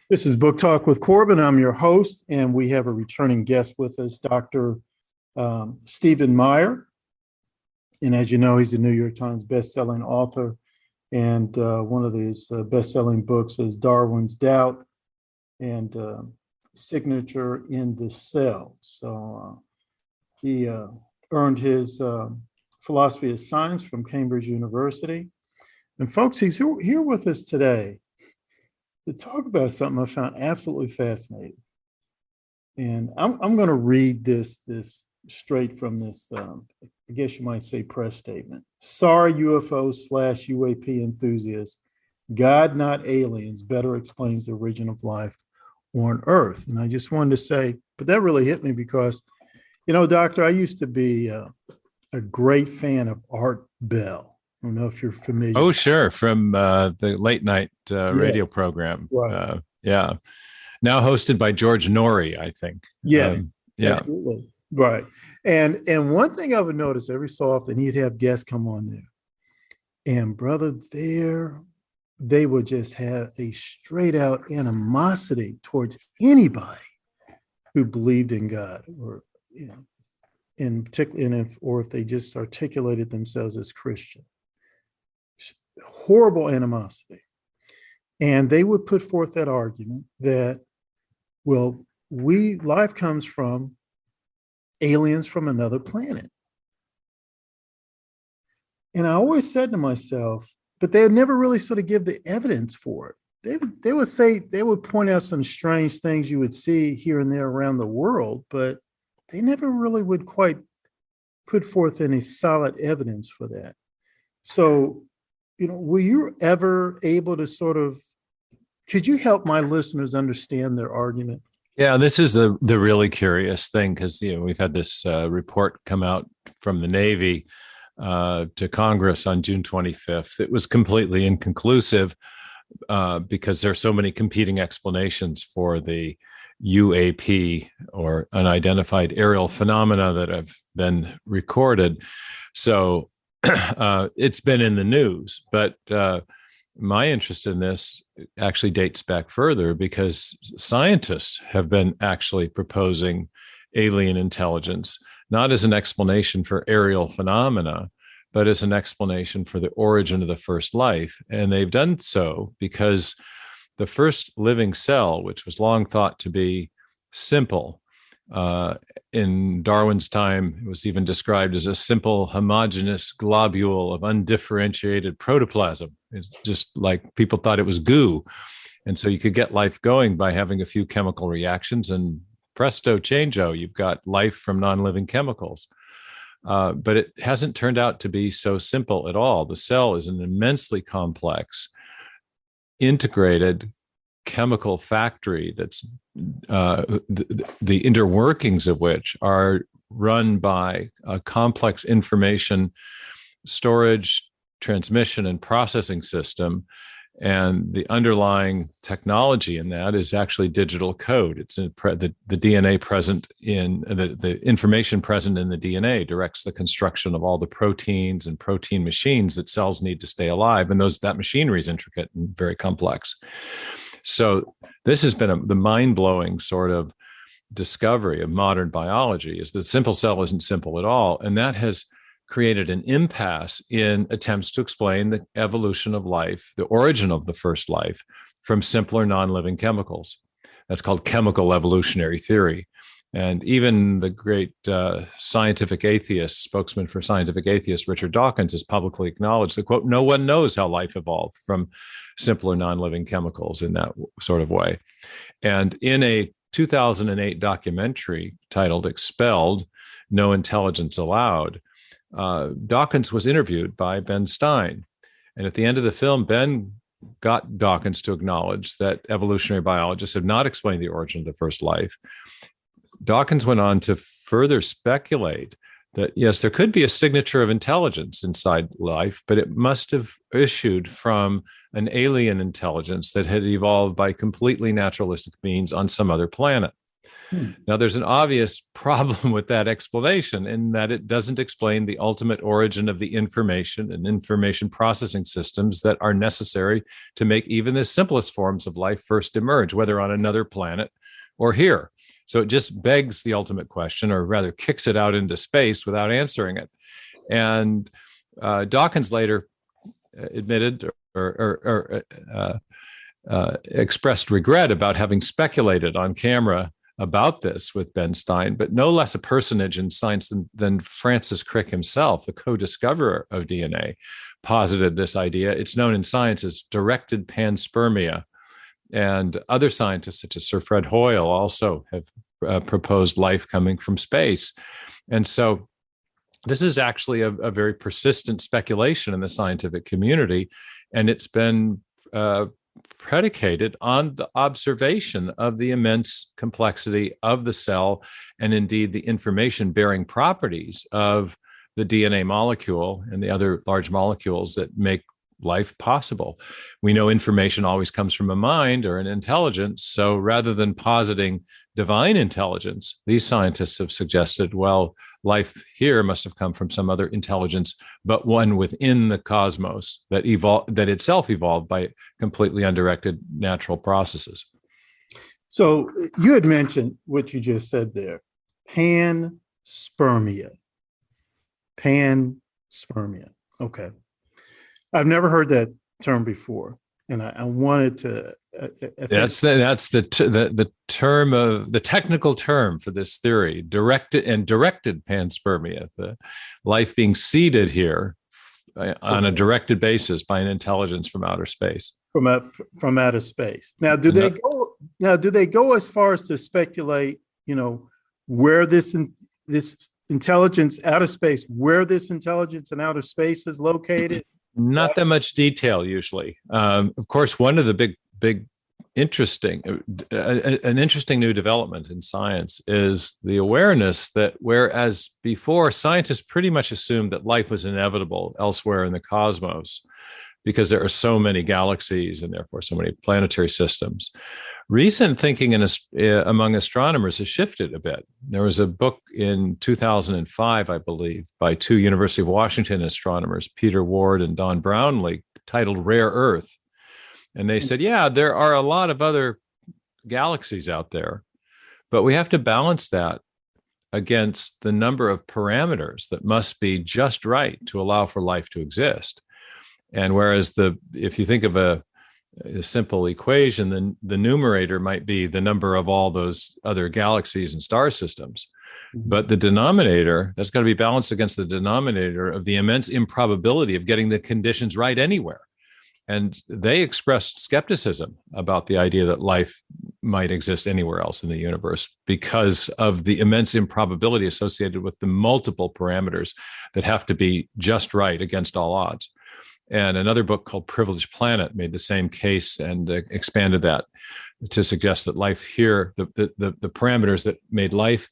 This is Book Talk with Corbin. I'm your host, and we have a returning guest with us, Dr. Stephen Meyer. And as you know, he's a New York Times best-selling author, and one of his best-selling books is Darwin's Doubt and Signature in the Cell. So he earned his philosophy of science from Cambridge University. And folks, he's here with us today to talk about something I found absolutely fascinating. And I'm going to read this straight from this, I guess you might say, press statement. Sorry, UFO/UAP enthusiasts, God, not aliens, better explains the origin of life on Earth. And I just wanted to say, but that really hit me because, you know, Doctor, I used to be a great fan of Art Bell. I don't know if you're familiar. Oh, sure. From the late night radio Yes. program. Right. Yeah. Now hosted by George Norrie, I think. Yes. Yeah. Absolutely. Right. And one thing I would notice every so often, he'd have guests come on there. And brother, they would just have a straight out animosity towards anybody who believed in God, or, you know, in particular, if they just articulated themselves as Christian. Horrible animosity. And they would put forth that argument that, well, life comes from aliens from another planet. And I always said to myself, but they would never really sort of give the evidence for it. They would point out some strange things you would see here and there around the world, but they never really would quite put forth any solid evidence for that. So, you know, were you ever able to could you help my listeners understand their argument? Yeah, this is the really curious thing, because, you know, we've had this report come out from the Navy to Congress on June 25th. It was completely inconclusive because there are so many competing explanations for the UAP, or unidentified aerial phenomena, that have been recorded. So it's been in the news, but my interest in this actually dates back further, because scientists have been actually proposing alien intelligence, not as an explanation for aerial phenomena, but as an explanation for the origin of the first life. And they've done so because the first living cell, which was long thought to be simple, in Darwin's time, it was even described as a simple homogeneous globule of undifferentiated protoplasm. It's just like people thought it was goo. And so you could get life going by having a few chemical reactions, and presto changeo, you've got life from non-living chemicals. But it hasn't turned out to be so simple at all. The cell is an immensely complex, integrated chemical factory that's the interworkings of which are run by a complex information storage, transmission, and processing system. And the underlying technology in that is actually digital code. It's the DNA present in the information present in the DNA directs the construction of all the proteins and protein machines that cells need to stay alive. And that machinery is intricate and very complex. So this has been the mind-blowing sort of discovery of modern biology, is that simple cell isn't simple at all. And that has created an impasse in attempts to explain the evolution of life, the origin of the first life, from simpler non-living chemicals. That's called chemical evolutionary theory. And even the great scientific atheist, spokesman for scientific atheists, Richard Dawkins, has publicly acknowledged that, quote, no one knows how life evolved from simpler non-living chemicals in that sort of way. And in a 2008 documentary titled Expelled, No Intelligence Allowed, Dawkins was interviewed by Ben Stein. And at the end of the film, Ben got Dawkins to acknowledge that evolutionary biologists have not explained the origin of the first life. Dawkins went on to further speculate that, yes, there could be a signature of intelligence inside life, but it must have issued from an alien intelligence that had evolved by completely naturalistic means on some other planet. Hmm. Now, there's an obvious problem with that explanation in that it doesn't explain the ultimate origin of the information and information processing systems that are necessary to make even the simplest forms of life first emerge, whether on another planet or here. So it just begs the ultimate question, or rather kicks it out into space without answering it. And Dawkins later admitted or expressed regret about having speculated on camera about this with Ben Stein, but no less a personage in science than Francis Crick himself, the co-discoverer of DNA, posited this idea. It's known in science as directed panspermia. And other scientists, such as Sir Fred Hoyle, also have proposed life coming from space. And so this is actually a very persistent speculation in the scientific community, and it's been predicated on the observation of the immense complexity of the cell and indeed the information-bearing properties of the DNA molecule and the other large molecules that make life possible. We know information always comes from a mind or an intelligence. So rather than positing divine intelligence, these scientists have suggested, well, life here must have come from some other intelligence, but one within the cosmos that itself evolved by completely undirected natural processes. So you had mentioned what you just said there, panspermia. Panspermia. Okay. I've never heard that term before, and I wanted to. That's the term of the technical term for this theory: directed panspermia, the life being seeded here on a directed basis by an intelligence from outer space. From outer space. Now, do they go as far as to speculate? Where this intelligence outer space, where this intelligence in outer space is located? Not that much detail usually. Of course, one of the big interesting new development in science is the awareness that whereas before scientists pretty much assumed that life was inevitable elsewhere in the cosmos because there are so many galaxies and therefore so many planetary systems, recent thinking among astronomers has shifted a bit. There was a book in 2005, I believe, by two University of Washington astronomers, Peter Ward and Don Brownlee, titled Rare Earth. And they said, yeah, there are a lot of other galaxies out there, but we have to balance that against the number of parameters that must be just right to allow for life to exist. And whereas if you think of a simple equation, then the numerator might be the number of all those other galaxies and star systems. But the denominator, that's got to be balanced against the denominator of the immense improbability of getting the conditions right anywhere. And they expressed skepticism about the idea that life might exist anywhere else in the universe because of the immense improbability associated with the multiple parameters that have to be just right against all odds. And another book called Privileged Planet made the same case and expanded that to suggest that life here, the parameters that made life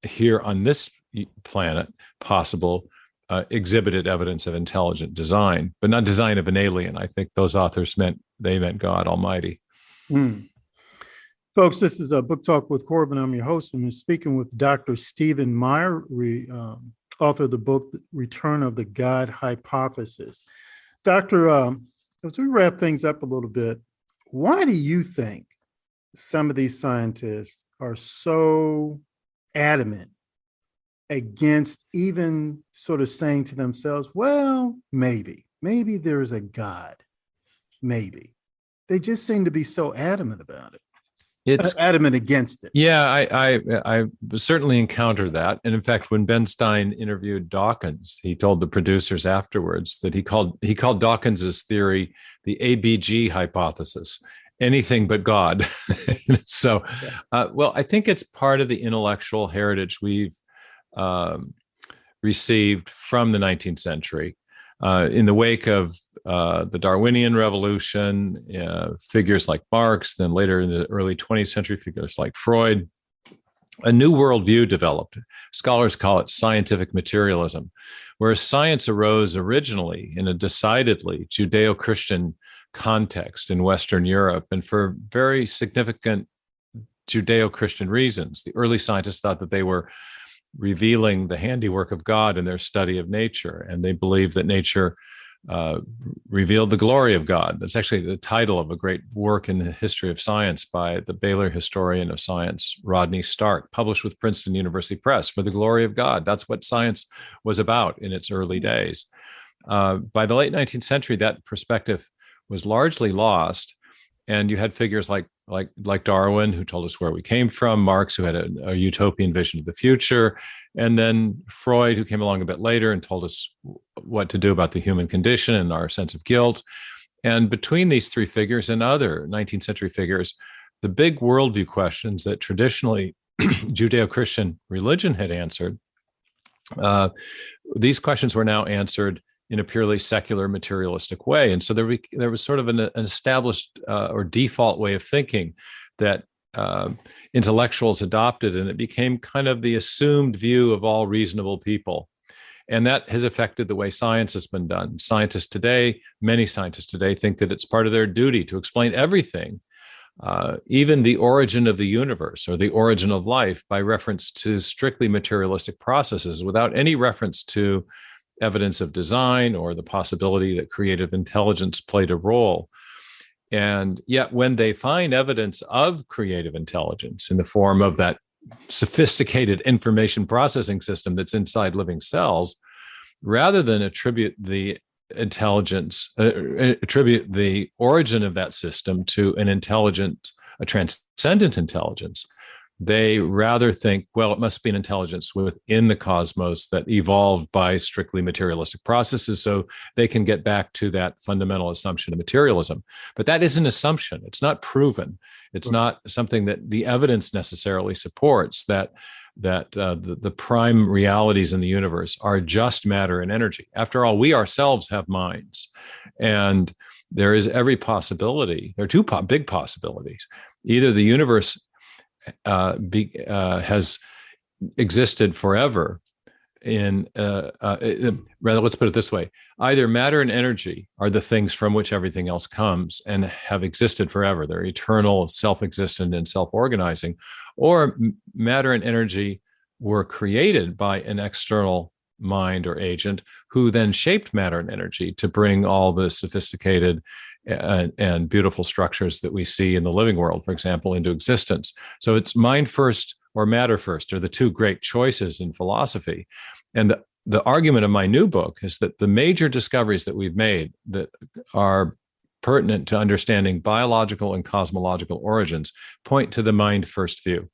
here on this planet possible, exhibited evidence of intelligent design, but not design of an alien. I think those authors meant God Almighty. Folks, this is a Book Talk with Corbin. I'm your host, and I'm speaking with Dr. Stephen Meyer, author of the book, Return of the God Hypothesis. Doctor, as we wrap things up a little bit, why do you think some of these scientists are so adamant against even sort of saying to themselves, well, maybe there's a God, maybe? They just seem to be so adamant about it. It's adamant against it. Yeah, I certainly encountered that. And in fact, when Ben Stein interviewed Dawkins, he told the producers afterwards that he called Dawkins's theory the ABG hypothesis, anything but God. So, well, I think it's part of the intellectual heritage we've received from the 19th century. In the wake of the Darwinian Revolution, figures like Marx, then later in the early 20th century, figures like Freud, a new worldview developed. Scholars call it scientific materialism, whereas science arose originally in a decidedly Judeo-Christian context in Western Europe, and for very significant Judeo-Christian reasons. The early scientists thought that they were revealing the handiwork of God in their study of nature, and they believed that nature revealed the glory of God. That's actually the title of a great work in the history of science by the Baylor historian of science, Rodney Stark, published with Princeton University Press, For the Glory of God. That's what science was about in its early days. By the late 19th century, that perspective was largely lost. And you had figures like Darwin, who told us where we came from, Marx, who had a utopian vision of the future, and then Freud, who came along a bit later and told us what to do about the human condition and our sense of guilt. And between these three figures and other 19th century figures, the big worldview questions that traditionally Judeo-Christian religion had answered, these questions were now answered in a purely secular, materialistic way. And so there was sort of an established or default way of thinking that intellectuals adopted, and it became kind of the assumed view of all reasonable people. And that has affected the way science has been done. Many scientists today, think that it's part of their duty to explain everything, even the origin of the universe or the origin of life, by reference to strictly materialistic processes, without any reference to evidence of design or the possibility that creative intelligence played a role. And yet, when they find evidence of creative intelligence in the form of that sophisticated information processing system that's inside living cells, rather than attribute the origin of that system to a transcendent intelligence, they rather think, well, it must be an intelligence within the cosmos that evolved by strictly materialistic processes, so they can get back to that fundamental assumption of materialism. But that is an assumption. It's not proven. It's not something that the evidence necessarily supports, that the prime realities in the universe are just matter and energy. After all, we ourselves have minds. And there is every possibility. There are two big possibilities. Either the universe has existed forever let's put it this way. Either matter and energy are the things from which everything else comes and have existed forever. They're eternal, self-existent, and self-organizing. Or matter and energy were created by an external mind or agent who then shaped matter and energy to bring all the sophisticated and beautiful structures that we see in the living world, for example, into existence. So it's mind first or matter first are the two great choices in philosophy. And the argument of my new book is that the major discoveries that we've made that are pertinent to understanding biological and cosmological origins point to the mind first view.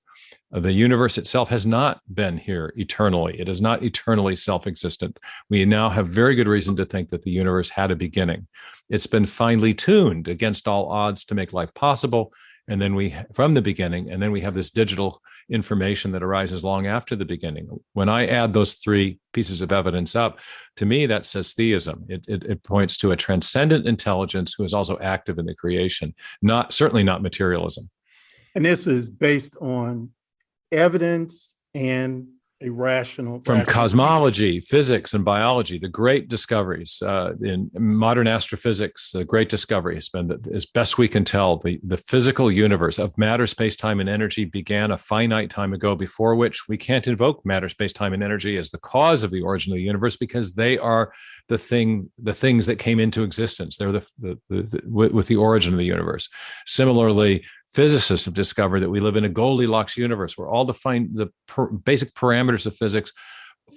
The universe itself has not been here eternally. It is not eternally self-existent. We now have very good reason to think that the universe had a beginning. It's been finely tuned against all odds to make life possible. And then from the beginning, and then we have this digital information that arises long after the beginning. When I add those three pieces of evidence up, to me, that says theism. It points to a transcendent intelligence who is also active in the creation, certainly not materialism. And this is based on evidence and a rational cosmology, physics, and biology. The great discoveries in modern astrophysics, the great discovery has been that, as best we can tell, the physical universe of matter, space, time, and energy began a finite time ago, before which we can't invoke matter, space, time, and energy as the cause of the origin of the universe, because they are the things that came into existence. They're with the origin of the universe. Similarly, physicists have discovered that we live in a Goldilocks universe where all the basic parameters of physics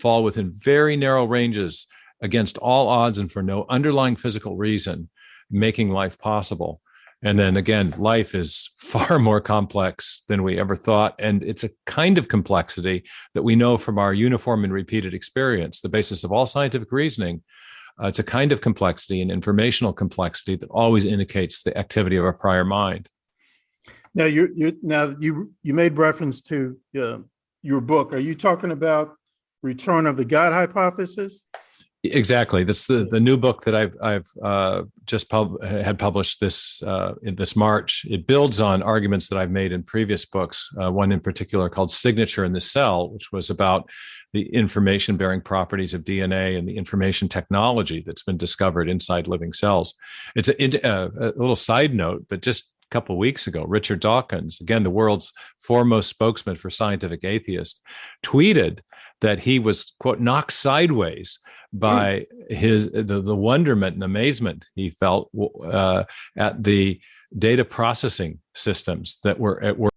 fall within very narrow ranges against all odds and for no underlying physical reason, making life possible. And then again, life is far more complex than we ever thought. And it's a kind of complexity that we know from our uniform and repeated experience, the basis of all scientific reasoning. It's a kind of complexity, an informational complexity that always indicates the activity of a prior mind. Now, you made reference to your book. Are you talking about Return of the God Hypothesis? Exactly. That's the new book that I've just had published in this March. It builds on arguments that I've made in previous books. One in particular called "Signature in the Cell," which was about the information-bearing properties of DNA and the information technology that's been discovered inside living cells. It's a little side note, but just couple of weeks ago, Richard Dawkins, again, the world's foremost spokesman for scientific atheists, tweeted that he was, quote, knocked sideways by the wonderment and amazement he felt at the data processing systems that were at work